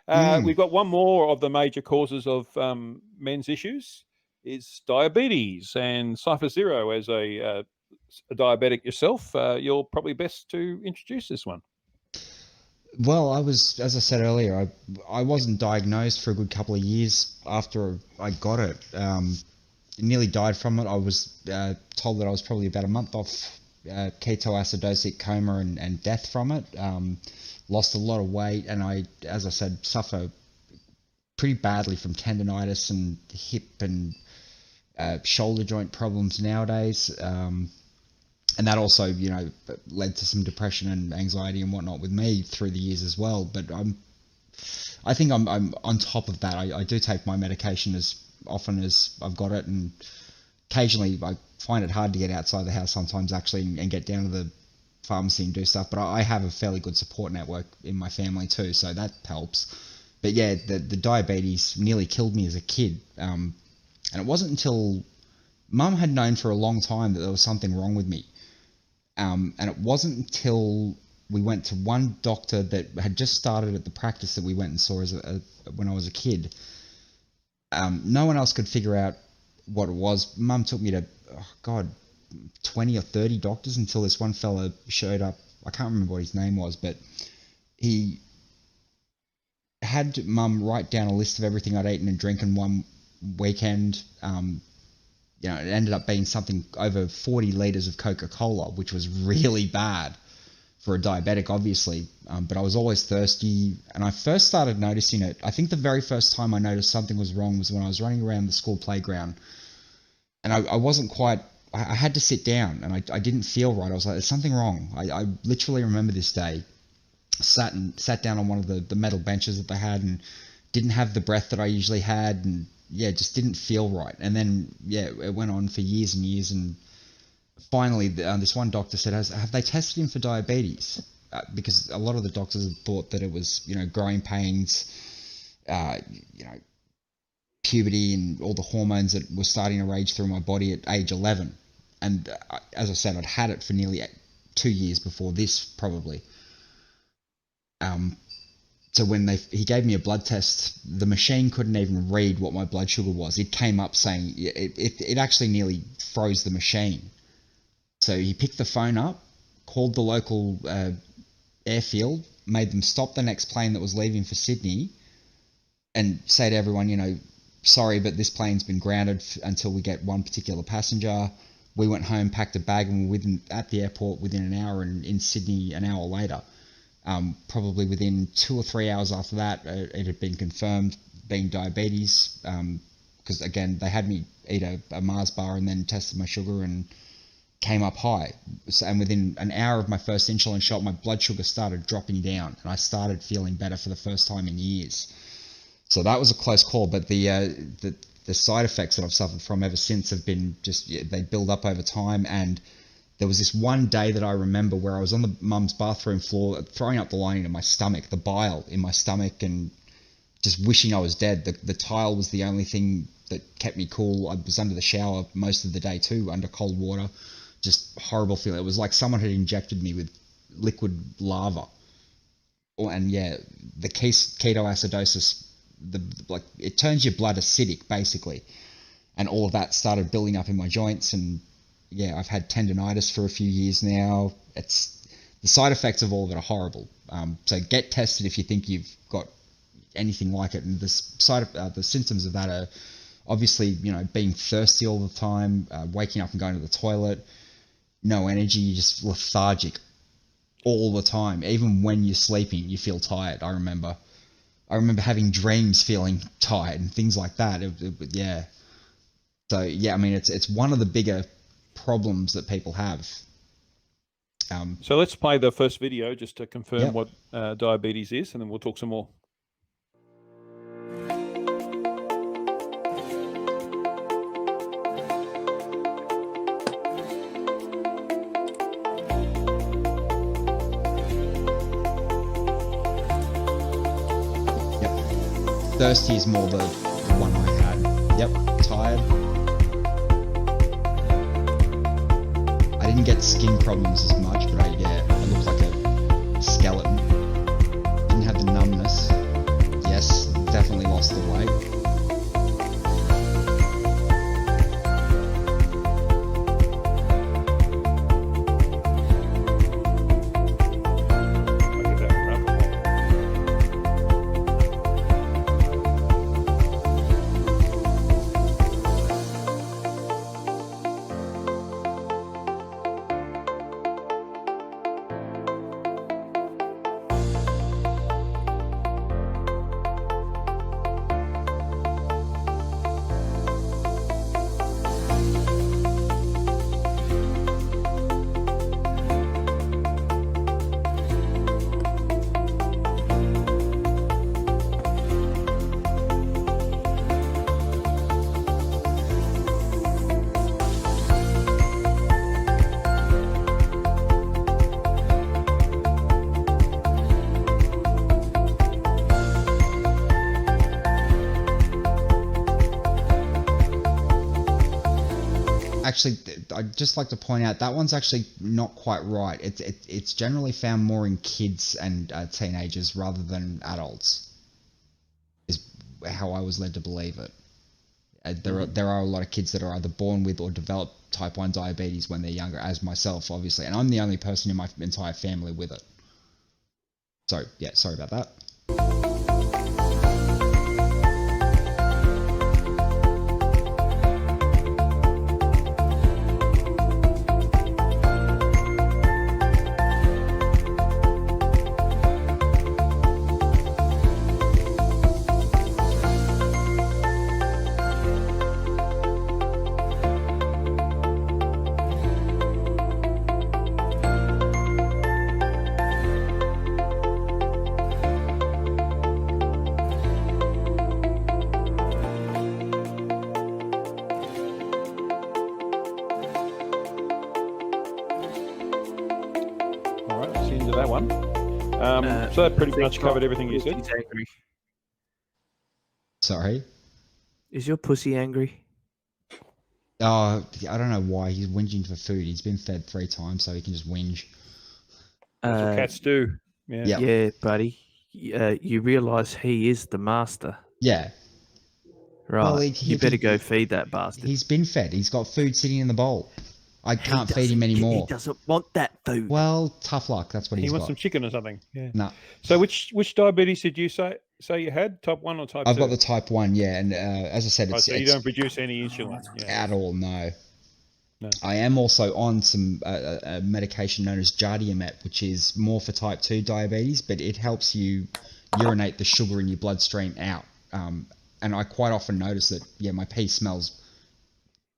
We've got one more of the major causes of men's issues is diabetes, and CypherZero, as a diabetic yourself, you're probably best to introduce this one. Well, as I said earlier, I wasn't diagnosed for a good couple of years after I got it. Nearly died from it. I was told that I was probably about a month off ketoacidotic coma and death from it. Lost a lot of weight, and I, as I said, suffer pretty badly from tendonitis and hip and shoulder joint problems nowadays. And that also, led to some depression and anxiety and whatnot with me through the years as well. But I think I'm on top of that. I do take my medication as often as I've got it, and occasionally I find it hard to get outside the house sometimes actually and get down to the pharmacy and do stuff. But I have a fairly good support network in my family too, so that helps. But yeah, the diabetes nearly killed me as a kid, and it wasn't until Mum had known for a long time that there was something wrong with me. And it wasn't until we went to one doctor that had just started at the practice that we went and saw when I was a kid. No one else could figure out what it was. Mum took me to, 20 or 30 doctors until this one fella showed up. I can't remember what his name was, but he had Mum write down a list of everything I'd eaten and drinking one weekend. It ended up being something over 40 litres of Coca-Cola, which was really bad for a diabetic, obviously. But I was always thirsty, and I first started noticing it. I think the very first time I noticed something was wrong was when I was running around the school playground, and I wasn't quite... I had to sit down, and I didn't feel right. I was like, there's something wrong. I literally remember this day. Sat down on one of the metal benches that they had, and didn't have the breath that I usually had, and just didn't feel right. And then it went on for years and years, and finally this one doctor said, have they tested him for diabetes? Because a lot of the doctors had thought that it was growing pains, puberty, and all the hormones that were starting to rage through my body at age 11. And as I said, I'd had it for nearly 2 years before this, probably. So when he gave me a blood test, the machine couldn't even read what my blood sugar was. It came up saying it actually nearly froze the machine. So he picked the phone up, called the local airfield, made them stop the next plane that was leaving for Sydney, and say to everyone, sorry, but this plane's been grounded until we get one particular passenger. We went home, packed a bag, and were at the airport within an hour, and in Sydney an hour later. Probably within 2 or 3 hours after that, it had been confirmed being diabetes, because again, they had me eat a Mars bar and then tested my sugar and came up high. And within an hour of my first insulin shot, my blood sugar started dropping down, and I started feeling better for the first time in years. So that was a close call, but the side effects that I've suffered from ever since have been they build up over time. And there was this one day that I remember where I was on the mum's bathroom floor, throwing up the lining of my stomach, the bile in my stomach, and just wishing I was dead. The tile was the only thing that kept me cool. I was under the shower most of the day too, under cold water. Just horrible feeling. It was like someone had injected me with liquid lava. And the ketoacidosis, it turns your blood acidic basically. And all of that started building up in my joints, and I've had tendonitis for a few years now. It's the side effects of all of it are horrible. So get tested if you think you've got anything like it. And the symptoms of that are obviously, being thirsty all the time, waking up and going to the toilet, no energy, just lethargic all the time. Even when you're sleeping, you feel tired. I remember having dreams feeling tired and things like that. So it's one of the bigger problems that people have. So let's play the first video just to confirm what diabetes is, and then we'll talk some more. Thirsty is more the one I had. Tired. I didn't get skin problems as much, but I looked like a skeleton. Didn't have the numbness. Yes, actually, I'd just like to point out that one's actually not quite right. It's generally found more in kids and teenagers rather than adults, is how I was led to believe it. There are a lot of kids that are either born with or develop type 1 diabetes when they're younger, as myself, obviously, and I'm the only person in my entire family with it. So, yeah, sorry about that. All right, that's the end of that one. So that pretty much covered everything you said. Angry. Sorry? Is your pussy angry? I don't know why. He's whinging for food. He's been fed 3 times, so he can just whinge. That's what cats do. Yeah. Yep. Yeah, buddy. You realise he is the master, Yeah. right? Well, you better go feed that bastard. He's been fed. He's got food sitting in the bowl. I can't feed him anymore. He doesn't want that food. Well, tough luck. That's what He he's wants got. some chicken or something. Yeah. No. So which diabetes did you say you had? Type 1 or type 2? I've got the type 1, yeah, and as I said, So you don't produce any insulin? Yeah. at all, no. No. I am also on some a medication known as Jardiamet, which is more for type 2 diabetes, but it helps you urinate the sugar in your bloodstream out. And I quite often notice that, yeah, my pee smells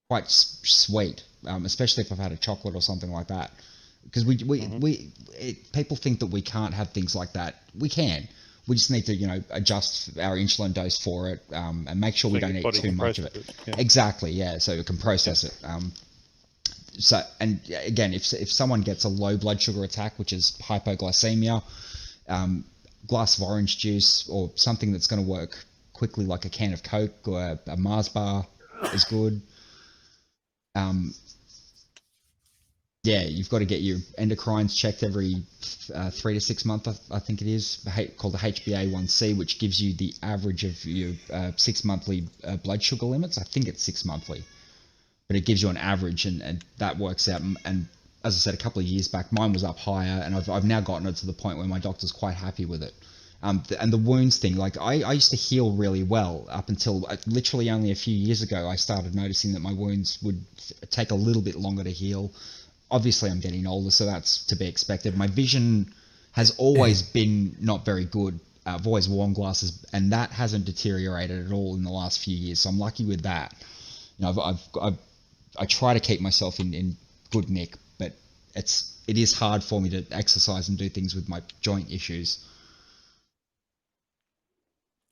quite sweet, especially if I've had a chocolate or something like that. Because people think that we can't have things like that. We can. We just need to, adjust our insulin dose for it, and make sure we don't eat too much of it. Yeah. Exactly, yeah. So we can process it. So, and again, if someone gets a low blood sugar attack, which is hypoglycemia, glass of orange juice or something that's going to work quickly, like a can of Coke or a Mars bar, is good. Yeah, you've got to get your endocrines checked every 3 to 6 months, I think it is, called the HbA1c, which gives you the average of your 6 monthly blood sugar limits. I think it's 6 monthly, but it gives you an average, and that works out. And as I said, a couple of years back, mine was up higher, and I've now gotten it to the point where my doctor's quite happy with it. And the wounds thing, like I used to heal really well up until literally only a few years ago. I started noticing that my wounds would take a little bit longer to heal. Obviously, I'm getting older, so that's to be expected. My vision has always been not very good. I've always worn glasses, and that hasn't deteriorated at all in the last few years. So I'm lucky with that. I try to keep myself in good nick, but it is hard for me to exercise and do things with my joint issues.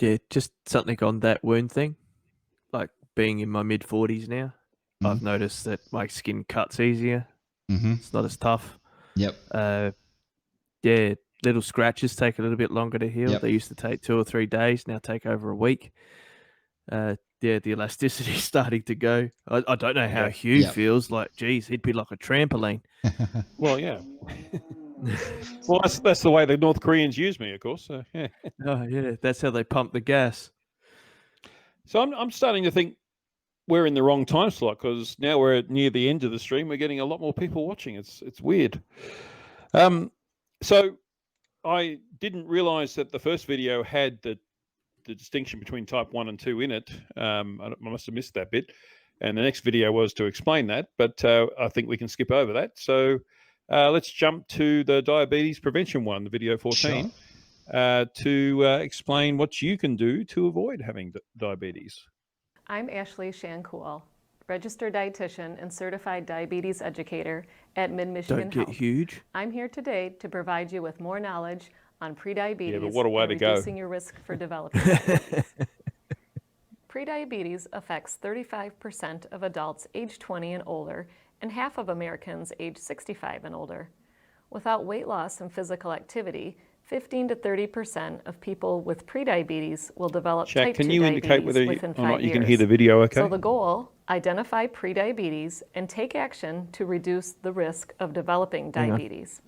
Yeah, just something on that wound thing. Like being in my mid-40s now, I've noticed that my skin cuts easier. It's not as tough. Yep. Yeah, little scratches take a little bit longer to heal. Yep. They used to take 2 or 3 days, now take over a week. Yeah, the elasticity is starting to go. I don't know how Hugh feels. Like, geez, he'd be like a trampoline. Well, yeah. Well, that's the way the North Koreans use me, of course. So, yeah. Oh, yeah, that's how they pump the gas. So I'm starting to think we're in the wrong time slot, because now we're near the end of the stream. We're getting a lot more people watching. It's weird. So I didn't realize that the first video had the distinction between type 1 and 2 in it. I must have missed that bit. And the next video was to explain that, but I think we can skip over that. So let's jump to the diabetes prevention one, the video 14, to explain what you can do to avoid having diabetes. I'm Ashley Shancool, registered dietitian and certified diabetes educator at Mid-Michigan Don't get Health. huge. I'm here today to provide you with more knowledge on prediabetes Yeah, but what a way and to go. reducing your risk for developing diabetes. Prediabetes affects 35% of adults age 20 and older, and half of Americans age 65 and older. Without weight loss and physical activity, 15 to 30% of people with prediabetes will develop Jack, type can 2 you diabetes indicate whether within or 5 not you years. can hear the video okay? So the goal, identify prediabetes and take action to reduce the risk of developing diabetes.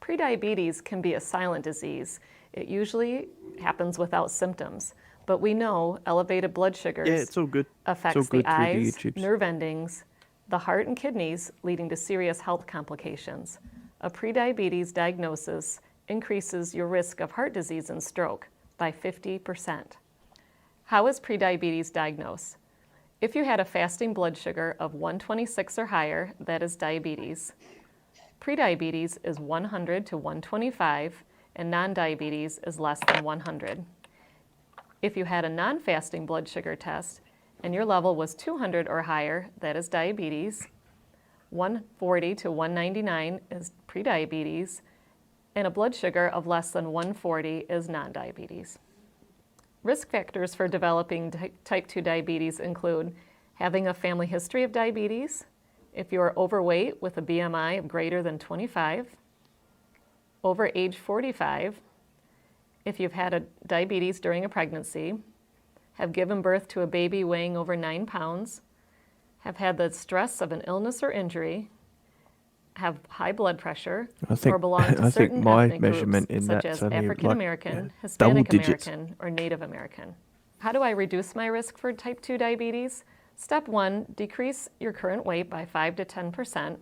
Prediabetes can be a silent disease. It usually happens without symptoms, but we know elevated blood sugars it's all good. affects It's all good the through the eyes, YouTubes. nerve endings, the heart and kidneys, leading to serious health complications. A prediabetes diagnosis increases your risk of heart disease and stroke by 50%. How is prediabetes diagnosed? If you had a fasting blood sugar of 126 or higher, that is diabetes. Prediabetes is 100 to 125, and non-diabetes is less than 100. If you had a non-fasting blood sugar test and your level was 200 or higher, that is diabetes. 140 to 199 is prediabetes, and a blood sugar of less than 140 is non-diabetes. Risk factors for developing type 2 diabetes include having a family history of diabetes, if you are overweight with a BMI of greater than 25, over age 45, if you've had a diabetes during a pregnancy, have given birth to a baby weighing over 9 pounds, have had the stress of an illness or injury, have high blood pressure, or belong to certain my ethnic measurement groups in such that's as only African like, American, double Hispanic digits. American, or Native American. How do I reduce my risk for type 2 diabetes? Step 1, decrease your current weight by 5 to 10%.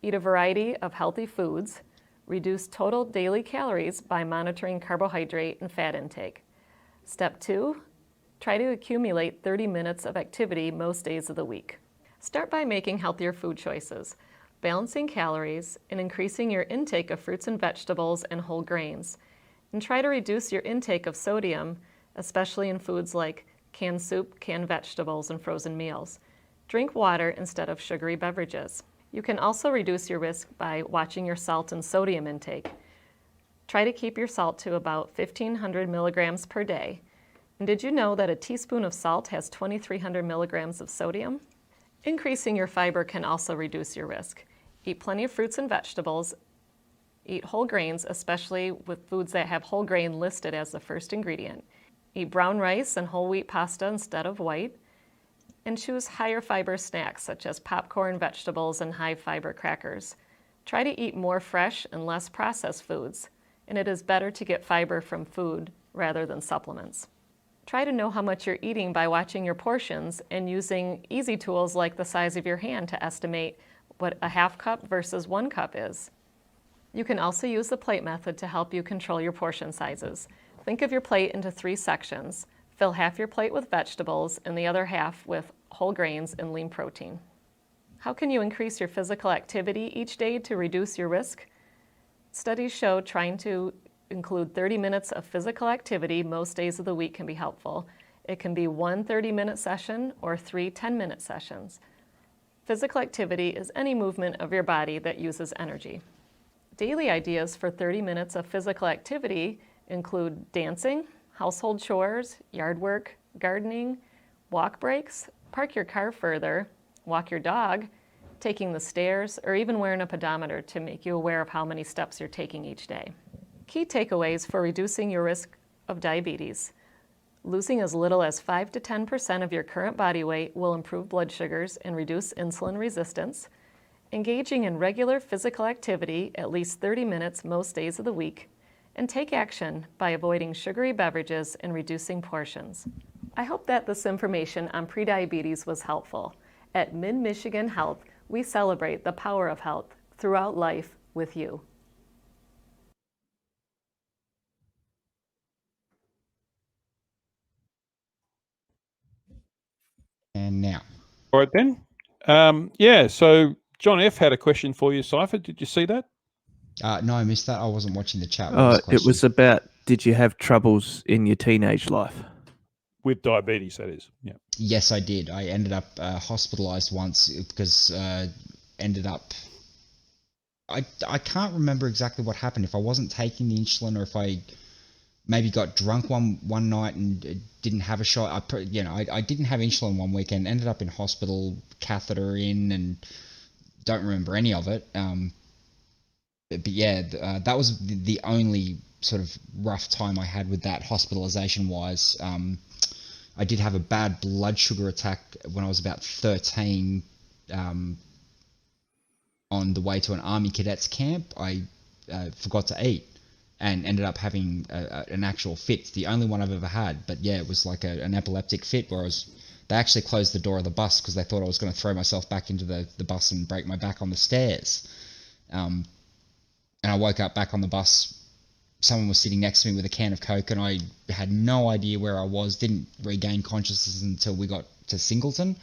Eat a variety of healthy foods. Reduce total daily calories by monitoring carbohydrate and fat intake. Step 2, try to accumulate 30 minutes of activity most days of the week. Start by making healthier food choices, balancing calories, and increasing your intake of fruits and vegetables and whole grains. And try to reduce your intake of sodium, especially in foods like canned soup, canned vegetables, and frozen meals. Drink water instead of sugary beverages. You can also reduce your risk by watching your salt and sodium intake. Try to keep your salt to about 1,500 milligrams per day. And did you know that a teaspoon of salt has 2,300 milligrams of sodium? Increasing your fiber can also reduce your risk. Eat plenty of fruits and vegetables. Eat whole grains, especially with foods that have whole grain listed as the first ingredient. Eat brown rice and whole wheat pasta instead of white. And choose higher fiber snacks such as popcorn, vegetables, and high fiber crackers. Try to eat more fresh and less processed foods, and it is better to get fiber from food rather than supplements. Try to know how much you're eating by watching your portions and using easy tools like the size of your hand to estimate what a half cup versus 1 cup is. You can also use the plate method to help you control your portion sizes. Think of your plate into 3 sections. Fill half your plate with vegetables and the other half with whole grains and lean protein. How can you increase your physical activity each day to reduce your risk? Studies show trying to include 30 minutes of physical activity most days of the week can be helpful. It can be 1 30-minute session or 3 10-minute sessions. Physical activity is any movement of your body that uses energy. Daily ideas for 30 minutes of physical activity include dancing, household chores, yard work, gardening, walk breaks, park your car further, walk your dog, taking the stairs, or even wearing a pedometer to make you aware of how many steps you're taking each day. Key takeaways for reducing your risk of diabetes. Losing as little as 5 to 10% of your current body weight will improve blood sugars and reduce insulin resistance. Engaging in regular physical activity at least 30 minutes most days of the week. And take action by avoiding sugary beverages and reducing portions. I hope that this information on prediabetes was helpful. At Mid-Michigan Health, we celebrate the power of health throughout life with you. And now. All right then. So John F had a question for you, Cypher. Did you see that? No, I missed that. I wasn't watching the chat. It was about, did you have troubles in your teenage life? With diabetes, that is. Yeah. Yes, I did. I ended up hospitalized once because ended up... I can't remember exactly what happened. If I wasn't taking the insulin or if I maybe got drunk one night and didn't have a shot. I didn't have insulin one weekend, ended up in hospital, catheter in, and don't remember any of it. But yeah, that was the only sort of rough time I had with that hospitalization wise. I did have a bad blood sugar attack when I was about 13. On the way to an Army cadets camp, I forgot to eat and ended up having an actual fit. It's the only one I've ever had. But yeah, it was like an epileptic fit where they actually closed the door of the bus because they thought I was going to throw myself back into the bus and break my back on the stairs. And I woke up back on the bus. Someone was sitting next to me with a can of Coke, and I had no idea where I was, didn't regain consciousness until we got to Singleton.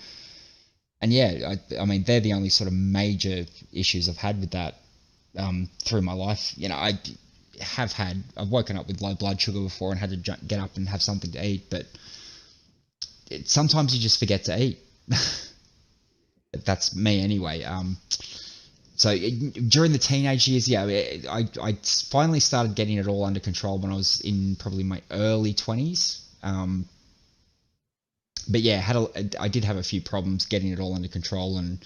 And yeah, I mean, they're the only sort of major issues I've had with that through my life. You know, I've woken up with low blood sugar before and had to get up and have something to eat, but sometimes you just forget to eat. That's me anyway. So during the teenage years, yeah, I finally started getting it all under control when I was in probably my early 20s. But yeah, I did have a few problems getting it all under control, and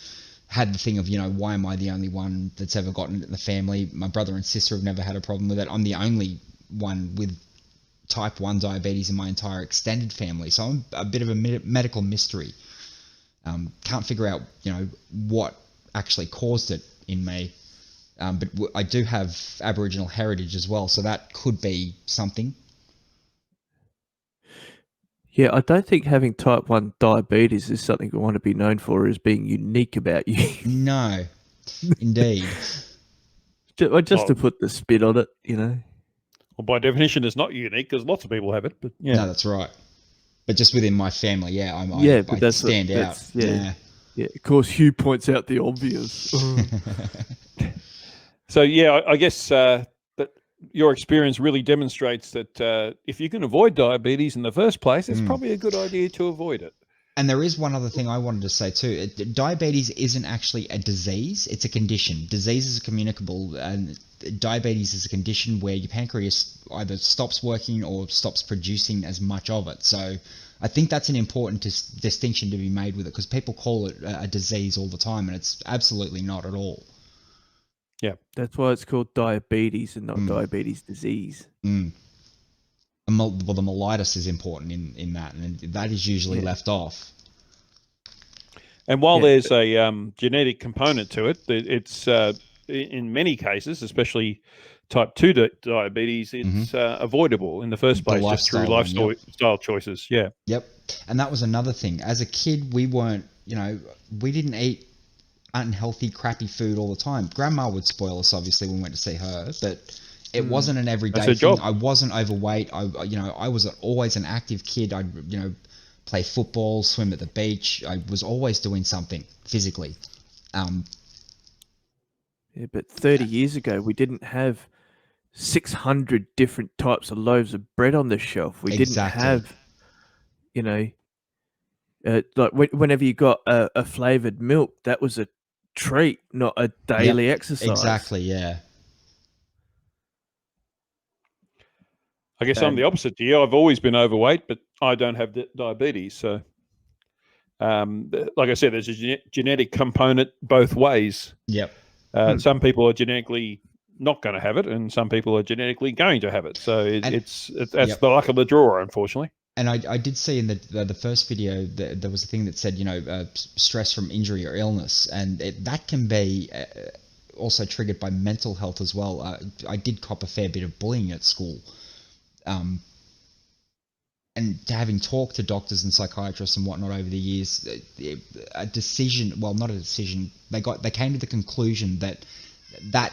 had the thing of, you know, why am I the only one that's ever gotten it in the family? My brother and sister have never had a problem with it. I'm the only one with type 1 diabetes in my entire extended family. So I'm a bit of a medical mystery. Can't figure out, you know, what actually caused it in me. But I do have Aboriginal heritage as well, so that could be something. Yeah, I don't think having type 1 diabetes is something we want to be known for as being unique about you. No, indeed. Just to put the spin on it, you know. Well, by definition, it's not unique because lots of people have it. But yeah, no, that's right. But just within my family, yeah, I stand out. Yeah. Of course, Hugh points out the obvious. So yeah, I guess that your experience really demonstrates that if you can avoid diabetes in the first place, it's probably a good idea to avoid it. And there is one other thing I wanted to say too. Diabetes isn't actually a disease; it's a condition. Diseases are communicable, and diabetes is a condition where your pancreas either stops working or stops producing as much of it. So I think that's an important distinction to be made with it, because people call it a disease all the time, and it's absolutely not at all. Yeah, that's why it's called diabetes and not diabetes disease. Well, the mellitus is important in that, and that is usually left off. And while there's a genetic component to it, it's in many cases, especially type 2 diabetes, it's avoidable in the first place just through lifestyle choices. Yeah. Yep. And that was another thing. As a kid, we weren't, you know, we didn't eat unhealthy, crappy food all the time. Grandma would spoil us, obviously, when we went to see her, but it wasn't an everyday thing. Job. I wasn't overweight. I was always an active kid. I'd, play football, swim at the beach. I was always doing something physically. Yeah, but 30 years ago, we didn't have 600 different types of loaves of bread on the shelf. We didn't have, like whenever you got a flavored milk, that was a treat, not a daily exercise. Exactly, yeah. I guess I'm the opposite to you. I've always been overweight, but I don't have diabetes. So, like I said, there's a genetic component both ways. Yep. Some people are genetically not going to have it, and some people are genetically going to have it. So that's the luck of the draw, unfortunately. And I did see in the first video that there was a thing that said, stress from injury or illness, and that can be also triggered by mental health as well. I did cop a fair bit of bullying at school. And having talked to doctors and psychiatrists and whatnot over the years, they came to the conclusion that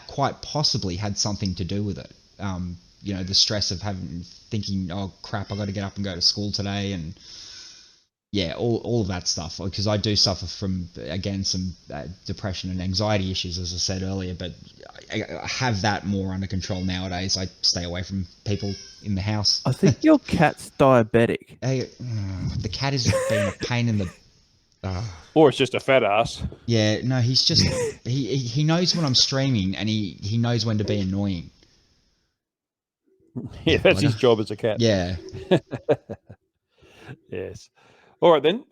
quite possibly had something to do with it. The stress of thinking, oh crap, I got to get up and go to school today, and all of that stuff. Because I do suffer from, again, some depression and anxiety issues, as I said earlier, but I have that more under control nowadays. I stay away from people in the house. I think your cat's diabetic. The cat is being a pain in the... Or it's just a fat ass. Yeah, no, he's just... he knows when I'm streaming, and he knows when to be annoying. Yeah, that's his job as a cat. Yeah. Yes. All right, then.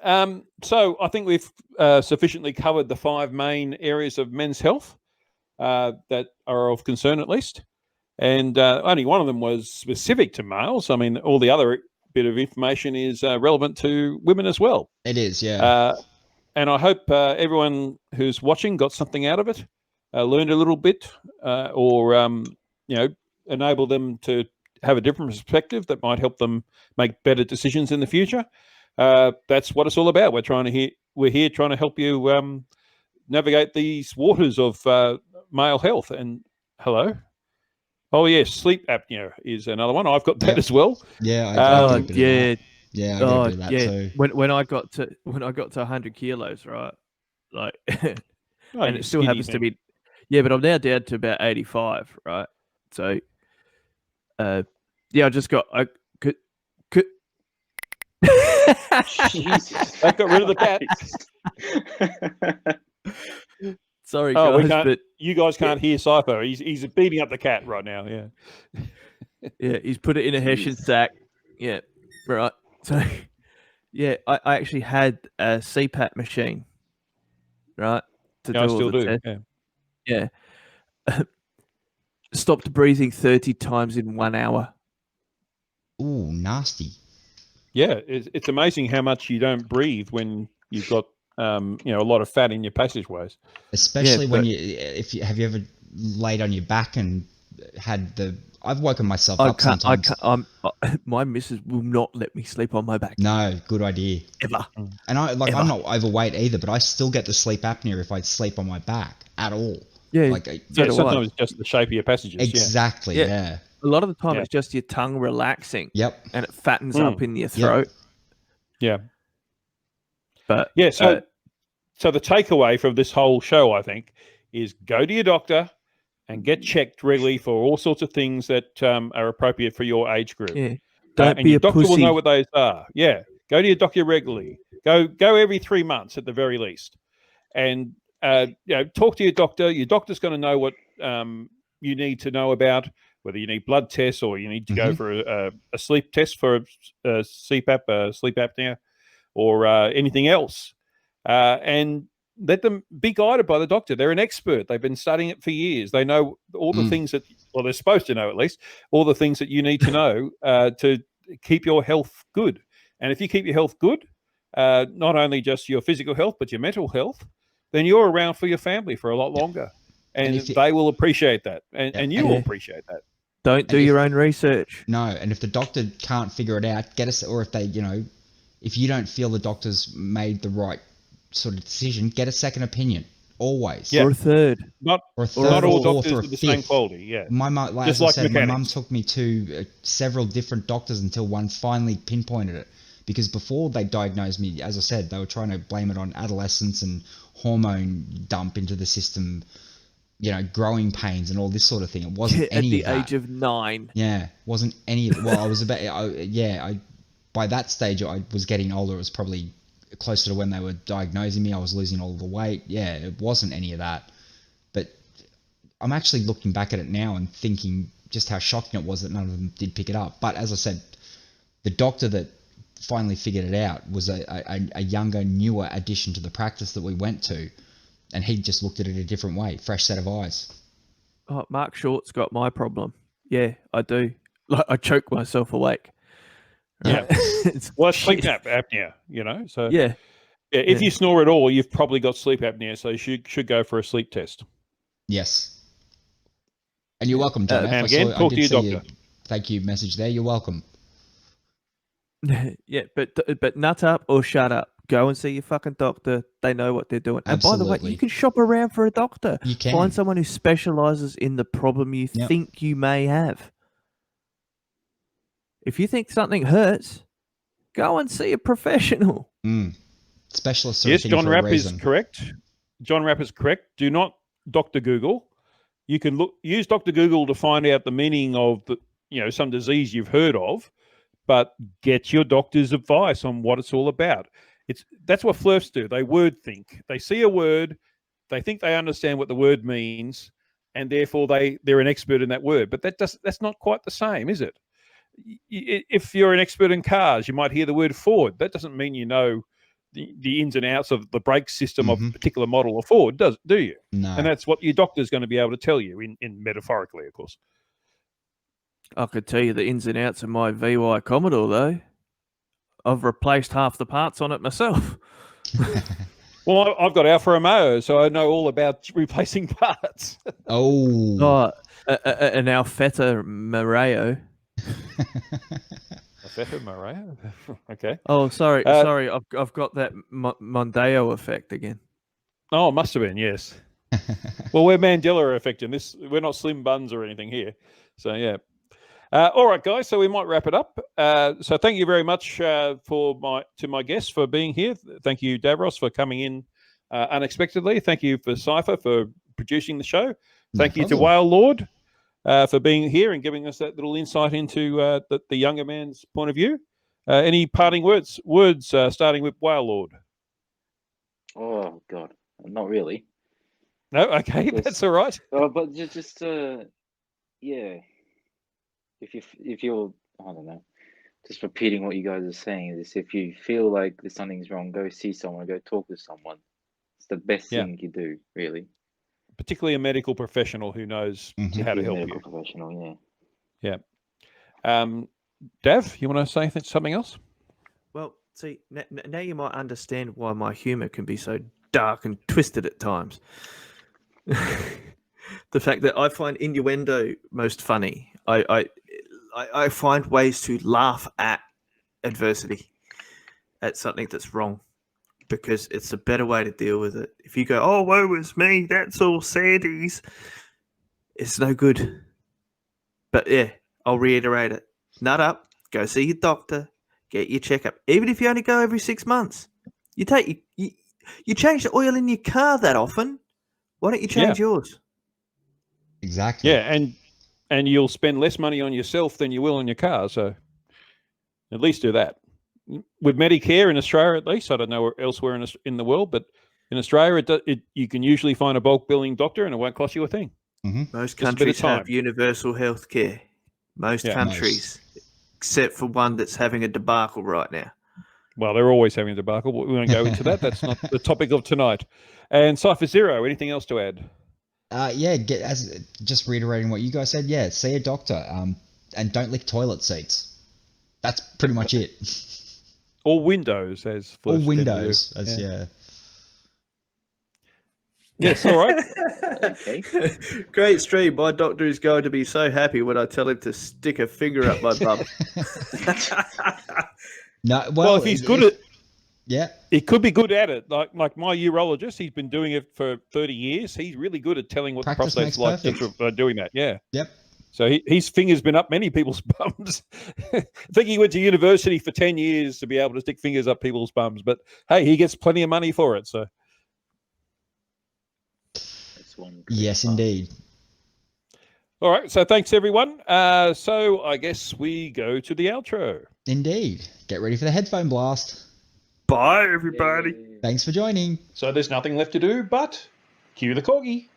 So I think we've sufficiently covered the 5 main areas of men's health that are of concern, at least. and only one of them was specific to males. I mean, all the other bit of information is relevant to women as well. It is, yeah. And I hope everyone who's watching got something out of it, learned a little bit, or enable them to have a different perspective that might help them make better decisions in the future. That's what it's all about. We're here trying to help you navigate these waters of male health. And hello. Oh yes, sleep apnea is another one. I've got that as well. Yeah, I get a bit of that. Yeah, I get a bit of that too. When I got to 100 kilos, right? Like, and it still happens to be, but I'm now down to about 85, right? So, I just got Jesus. That got rid of the cat. Sorry, guys, but you guys can't hear Cypher. He's beating up the cat right now. Yeah. Yeah, he's put it in a Hessian sack. Yeah, right. So, yeah, I actually had a CPAP machine, right? I still do. Yeah. Stopped breathing 30 times in 1 hour. Ooh, nasty. Yeah, it's amazing how much you don't breathe when you've got a lot of fat in your passageways. Especially when have you ever laid on your back and had I've woken myself up sometimes. My missus will not let me sleep on my back. No, good idea. Ever. And I'm not overweight either, but I still get the sleep apnea if I sleep on my back at all. Yeah, sometimes it's just the shape of your passages. Exactly, yeah. A lot of the time it's just your tongue relaxing. Yep. And it fattens up in your throat. Yeah. But so the takeaway from this whole show, I think, is go to your doctor and get checked regularly for all sorts of things that are appropriate for your age group. Yeah. Don't be your a doctor pussy. will know what those are. Yeah. Go to your doctor regularly. Go every 3 months at the very least. And talk to your doctor. Your doctor's going to know what you need to know about, whether you need blood tests or you need to go for a sleep test for CPAP, sleep apnea, or anything else. And let them be guided by the doctor. They're an expert. They've been studying it for years. They know all the things that, they're supposed to know at least, all the things that you need to know to keep your health good. And if you keep your health good, not only just your physical health, but your mental health, then you're around for your family for a lot longer. And they will appreciate that. And you will appreciate that. Don't do your own research. No, and if the doctor can't figure it out, or if they, if you don't feel the doctor's made the right sort of decision, get a second opinion. Always. Yeah. Or a third. Not all doctors are the same quality. Yeah. My mum, as I said, my mum took me to several different doctors until one finally pinpointed it. Because before they diagnosed me, as I said, they were trying to blame it on adolescence and hormone dump into the system, growing pains and all this sort of thing. It wasn't any of that. At the age of 9. Yeah, wasn't any of it. Well, I was by that stage, I was getting older. It was probably closer to when they were diagnosing me. I was losing all the weight. Yeah, it wasn't any of that. But I'm actually looking back at it now and thinking just how shocking it was that none of them did pick it up. But as I said, the doctor that finally figured it out was a younger, newer addition to the practice that we went to, and he just looked at it a different way, fresh set of eyes. Oh, Mark Short's got my problem. Yeah, I do. Like, I choke myself awake. Right? Yeah. Well, sleep apnea, so if you snore at all, you've probably got sleep apnea, so you should go for a sleep test. Yes. And you're welcome, John. And again, talk to your doctor. Thank you message there. You're welcome. Yeah, but nut up or shut up. Go and see your fucking doctor. They know what they're doing. Absolutely. And by the way, you can shop around for a doctor. You can. Find someone who specializes in the problem you think you may have. If you think something hurts, go and see a professional. Specialists. Yes, John Rapp is correct. John Rapp is correct. Do not Dr. Google. You can use Dr. Google to find out the meaning of some disease you've heard of, but get your doctor's advice on what it's all about. That's what flirts do. They word think. They see a word, they think they understand what the word means, and therefore they're an expert in that word. But that's not quite the same, is it? If you're an expert in cars, you might hear the word Ford. That doesn't mean you know the ins and outs of the brake system of a particular model of Ford, do you? No. And that's what your doctor's going to be able to tell you in metaphorically, of course. I could tell you the ins and outs of my VY Commodore, though. I've replaced half the parts on it myself. Well, I've got Alfa Romeo, so I know all about replacing parts. Oh. An Alfetta Moreo. Alfetta Moreo? Okay. Oh, sorry. I've got that Mondeo effect again. Oh, it must have been, yes. Well, we're Mandela effect in this. We're not slim buns or anything here. So, yeah. All right, guys. So we might wrap it up. So thank you very much to my guests for being here. Thank you, Davros, for coming in unexpectedly. Thank you for Cypher for producing the show. Thank you to WhaleLord for being here and giving us that little insight into the younger man's point of view. Any parting words? Starting with WhaleLord. Oh God, not really. No, okay, that's all right. But yeah. If you're, I don't know, just repeating what you guys are saying is, if you feel like there's something's wrong, go see someone, go talk to someone. It's the best thing you do, really. Particularly a medical professional who knows how to help you. Professional, yeah. Dav, you want to say something else? Well, see, now you might understand why my humour can be so dark and twisted at times. The fact that I find innuendo most funny. I find ways to laugh at adversity, at something that's wrong, because it's a better way to deal with it. If you go, oh, woe is me, that's all saddies, it's no good. But yeah, I'll reiterate it. Nut up, go see your doctor, get your checkup. Even if you only go every 6 months, you change the oil in your car that often. Why don't you change yours? Exactly. Yeah, and you'll spend less money on yourself than you will on your car. So at least do that. With Medicare in Australia, at least, I don't know elsewhere in the world, but in Australia, you can usually find a bulk billing doctor and it won't cost you a thing. Most countries have universal health care. Most countries, except for one that's having a debacle right now. Well, they're always having a debacle, but we won't go into that. That's not the topic of tonight. And CypherZero, anything else to add? Just reiterating what you guys said. Yeah, see a doctor. And don't lick toilet seats. That's pretty much it. Or windows, as or windows, as Yes, all right. Okay. Great stream. My doctor is going to be so happy when I tell him to stick a finger up my bum. No, well, if he's good at, yeah, he could be good at it. Like my urologist, he's been doing it for 30 years. He's really good at telling what Practice the prostate's like just for doing that. Yeah. Yep. So his finger's been up many people's bums. I think he went to university for 10 years to be able to stick fingers up people's bums. But hey, he gets plenty of money for it. So. Yes, indeed. All right. So thanks, everyone. So I guess we go to the outro. Indeed. Get ready for the headphone blast. Bye, everybody. Yay. Thanks for joining. So there's nothing left to do but cue the corgi.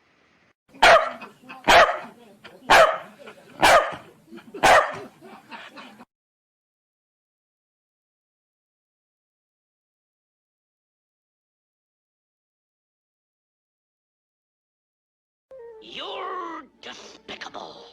You're despicable.